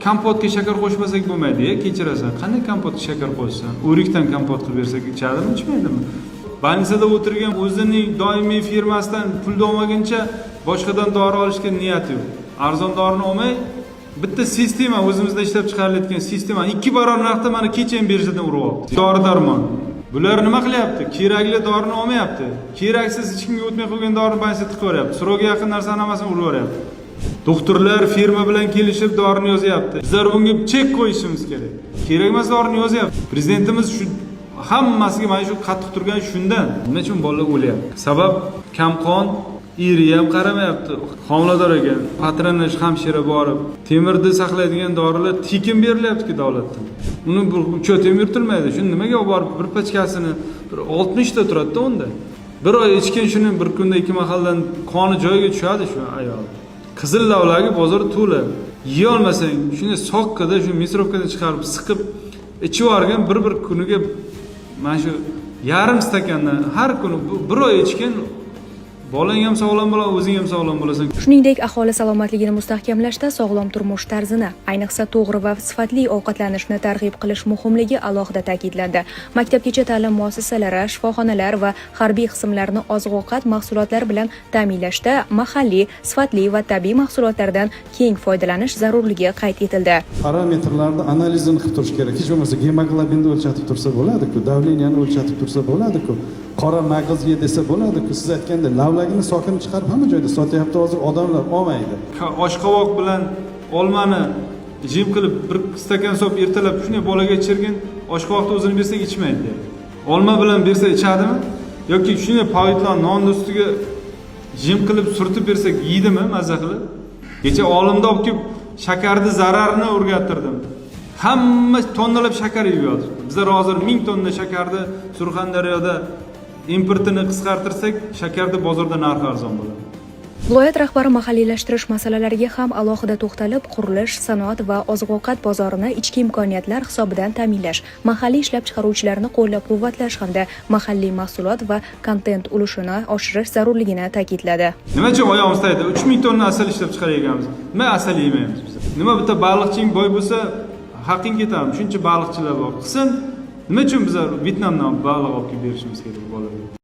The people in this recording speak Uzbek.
kompotga shakar qo'shmasak bo'lmaydi, kechirasan. Qanday kompotga shakar qo'shsan? O'rikdan kompot qilib bersak, ichadimi, ichmaydimi? Больницada o'tirgan o'zining doimiy firmasidan pul olmaguncha boshqadan dori olishga niyati yo'q. Arzon dorini olmay, bitta sistema o'zimizda ishlab chiqarilayotgan sistema 2 barobar narxda mana kecha ham birjadan urib oldi. Dori-darmon. Bular nima qilyapti? Kerakli dorini olmayapti. Keraksiz hech kimga o'tmay qo'ygan dorini bansiga tiqib yuboryapti. Sroga yaqin narsani hammasini urib yuboryapti. Doktorlar firma bilan kelishib dorini yozyapti. Bizlar bunga chek qo'yishimiz kerak. Kerak emas dorini yozyapti. Prezidentimiz shu hammasiga mana shu qattiq turgan shundan. Nima uchun bolalar o'lyapti? Sabab kamqon, eri ham qaramayapti. Homilador ekan, patronaj hamshira borib, temirni saqlaydigan dorilar tekin berilyapti-ku davlatdan. Uni bir uchot ham yurtilmaydi. Shuni nimaga olib borib bir pachkasini bir 60 ta turadi-da unda. Bir oy ichgan shuni bir kunda 2 mahaldan qoni joyiga tushadi shu ayol. Qizil lavlagi bozor to'la. Yiy olmasang, shuni soqqada, shu misrovkadan chiqarib siqib ichib yorgan bir kuniga mana shu yarim stakandan har kuni bir oy ichgan bolang ham sog'lom bo'ladi, o'zing ham sog'lom bo'lasan. Shuningdek, aholi salomatligini mustahkamlashda sog'lom turmush tarzini, ayniqsa to'g'ri va sifatli ovqatlanishni targ'ib qilish muhimligi alohida ta'kidlandi. Maktabgacha ta'lim muassasalari, shifoxonalar va harbiy qismlarni oziq-ovqat mahsulotlari bilan ta'minlashda mahalliy, sifatli va tabiiy mahsulotlardan keng foydalanish zarurligi qayd etildi. Parametrlarni analizini qilib turish kerak. Hech bo'lmasa gemoglobinni o'lchatib tursa bo'ladi-ku, davleniyani o'lchatib tursa bo'ladi-ku. Qora mag'iz ye desa bo'ladi-ku. Siz aytganda lavlagini sokin chiqarib hamma joyda sotyapti, hozir odamlar olmaydi. Oshqovoq bilan olmani jim qilib bir stakan solib ertalab shunday bolaga ichirgin, oshqovoqni o'zini bersak ichmaydi. Olma bilan bersa ichadimi? Yoki shunday pavitlon nonni ustiga jim qilib surtib bersak yeydimi mazza qilib? Kecha olimda olib kelib shakarni zararini o'rgattirdim. Hamma tonnalab shakar yeyapti. Bizlar hozir 1000 tonna shakarni Surxondaryoda importini qisqartirsak, shakarda bozorda narxi arzon bo'ladi. Viloyat rahbari mahalliylashtirish masalalariga ham alohida to'xtalib, qurilish, sanoat va oziq-ovqat bozorini ichki imkoniyatlar hisobidan ta'minlash, mahalliy ishlab chiqaruvchilarni qo'llab-quvvatlash hamda mahalliy mahsulot va kontent ulushini oshirish zarurligini ta'kidladi. Nima uchun oyog'imiz tagida 3000 tonna asal ishlab chiqarayotganmiz? Nima asal yemaymiz biz? Nima bitta baliqching boy bo'lsa, haqing ketadi. Shuncha baliqchilar bor. Qilsin, nima uchun bizlar Vyetnamdan baliq olib kelib berishimiz kerak bolalarga?